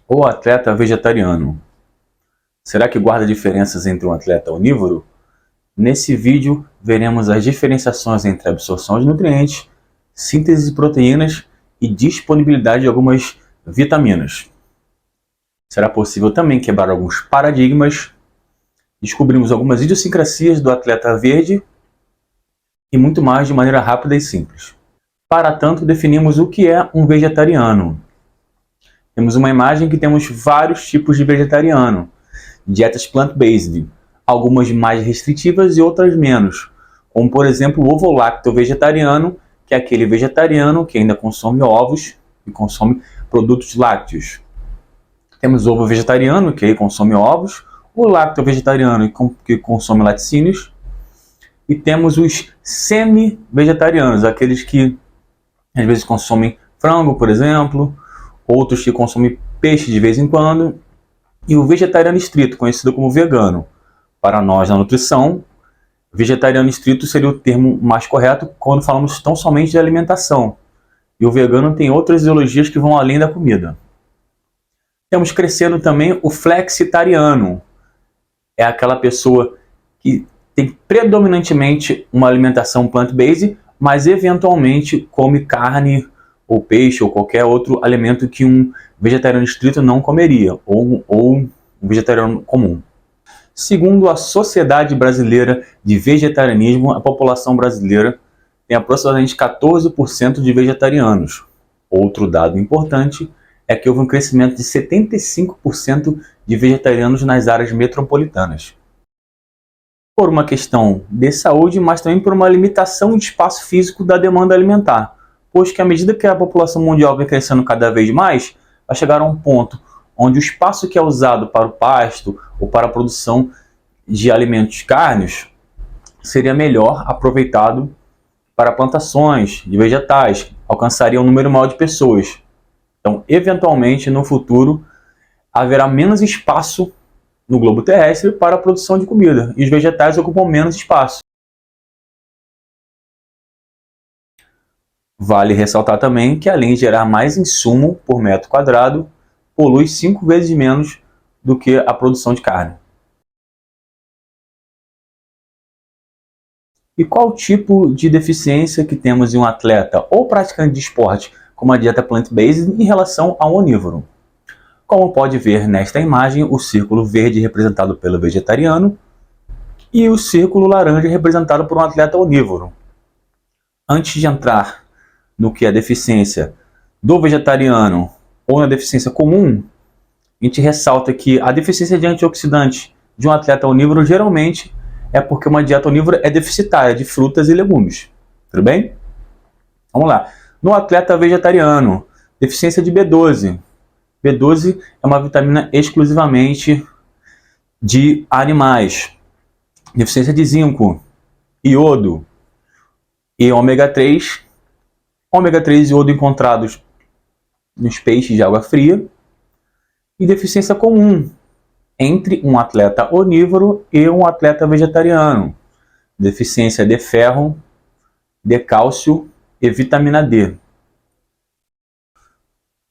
O atleta vegetariano. Será que guarda diferenças entre um atleta onívoro? Nesse vídeo, veremos as diferenciações entre absorção de nutrientes, síntese de proteínas e disponibilidade de algumas vitaminas. Será possível também quebrar alguns paradigmas, descobrimos algumas idiosincrasias do atleta verde e muito mais de maneira rápida e simples. Para tanto, definimos o que é um vegetariano. Temos uma imagem que temos vários tipos de vegetariano. Dietas plant-based, algumas mais restritivas e outras menos, como por exemplo o ovo-lacto vegetariano, que é aquele vegetariano que ainda consome ovos e consome produtos lácteos. Temos o ovo vegetariano, que consome ovos, o lacto vegetariano, que consome laticínios, e temos os semi-vegetarianos, aqueles que às vezes consomem frango, por exemplo, outros que consomem peixe de vez em quando, e o vegetariano estrito, conhecido como vegano. Para nós na nutrição, vegetariano estrito seria o termo mais correto quando falamos tão somente de alimentação. E o vegano tem outras ideologias que vão além da comida. Temos crescendo também o flexitariano. É aquela pessoa que tem predominantemente uma alimentação plant-based, mas eventualmente come carne ou peixe ou qualquer outro alimento que um vegetariano estrito não comeria, ou um vegetariano comum. Segundo a Sociedade Brasileira de Vegetarianismo, a população brasileira tem aproximadamente 14% de vegetarianos. Outro dado importante é que houve um crescimento de 75% de vegetarianos nas áreas metropolitanas. Por uma questão de saúde, mas também por uma limitação de espaço físico da demanda alimentar, pois que à medida que a população mundial vem crescendo cada vez mais, vai chegar a um ponto onde o espaço que é usado para o pasto ou para a produção de alimentos carnes seria melhor aproveitado para plantações de vegetais, alcançaria um número maior de pessoas. Então, eventualmente, no futuro, haverá menos espaço no globo terrestre para a produção de comida, e os vegetais ocupam menos espaço. Vale ressaltar também que, além de gerar mais insumo por metro quadrado, polui 5 vezes menos do que a produção de carne. E qual tipo de deficiência que temos em um atleta ou praticante de esporte com uma dieta plant-based em relação a um onívoro? Como pode ver nesta imagem, o círculo verde representado pelo vegetariano e o círculo laranja representado por um atleta onívoro. Antes de entrar no que é a deficiência do vegetariano ou na deficiência comum, a gente ressalta que a deficiência de antioxidantes de um atleta onívoro geralmente é porque uma dieta onívora é deficitária de frutas e legumes. Tudo bem? Vamos lá. No atleta vegetariano, deficiência de B12. B12 é uma vitamina exclusivamente de animais. Deficiência de zinco, iodo e ômega 3. Ômega 3 e iodo encontrados nos peixes de água fria. E deficiência comum entre um atleta onívoro e um atleta vegetariano. Deficiência de ferro, de cálcio e vitamina D.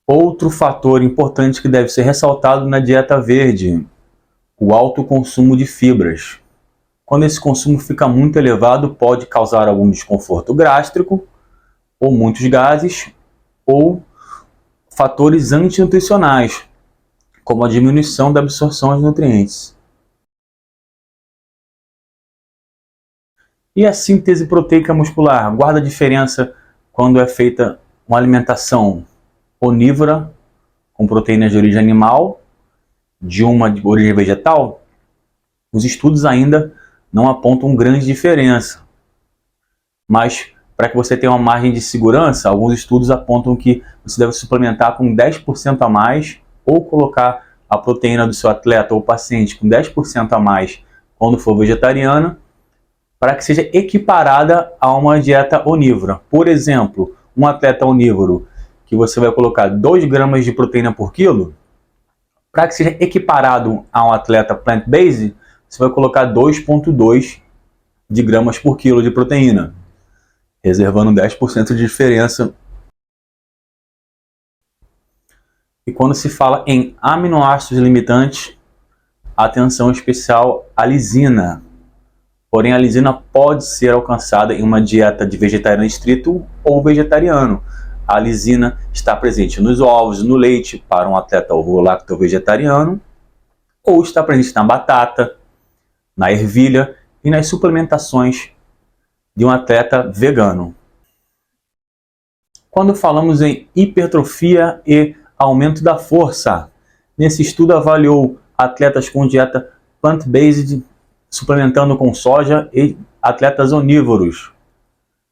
Outro fator importante que deve ser ressaltado na dieta verde, o alto consumo de fibras. Quando esse consumo fica muito elevado, pode causar algum desconforto gástrico, ou muitos gases, ou fatores antinutricionais, como a diminuição da absorção de nutrientes. E a síntese proteica muscular? Guarda diferença quando é feita uma alimentação onívora, com proteínas de origem animal, de uma de origem vegetal? Os estudos ainda não apontam grande diferença. Mas, para que você tenha uma margem de segurança, alguns estudos apontam que você deve suplementar com 10% a mais ou colocar a proteína do seu atleta ou paciente com 10% a mais quando for vegetariana, para que seja equiparada a uma dieta onívora. Por exemplo, um atleta onívoro que você vai colocar 2 gramas de proteína por quilo, para que seja equiparado a um atleta plant-based, você vai colocar 2,2 de gramas por quilo de proteína, reservando 10% de diferença. E quando se fala em aminoácidos limitantes, atenção especial à lisina. Porém, a lisina pode ser alcançada em uma dieta de vegetariano estrito ou vegetariano. A lisina está presente nos ovos, no leite, para um atleta ovo-lacto-vegetariano, ou está presente na batata, na ervilha e nas suplementações de um atleta vegano. Quando falamos em hipertrofia e aumento da força, nesse estudo avaliou atletas com dieta plant-based, suplementando com soja, e atletas onívoros.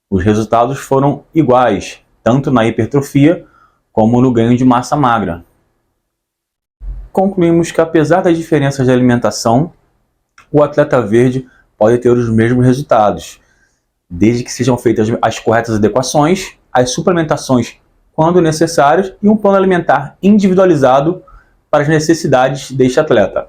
Os resultados foram iguais, tanto na hipertrofia como no ganho de massa magra. Concluímos que, apesar das diferenças de alimentação, o atleta verde pode ter os mesmos resultados, desde que sejam feitas as corretas adequações, as suplementações quando necessárias e um plano alimentar individualizado para as necessidades deste atleta.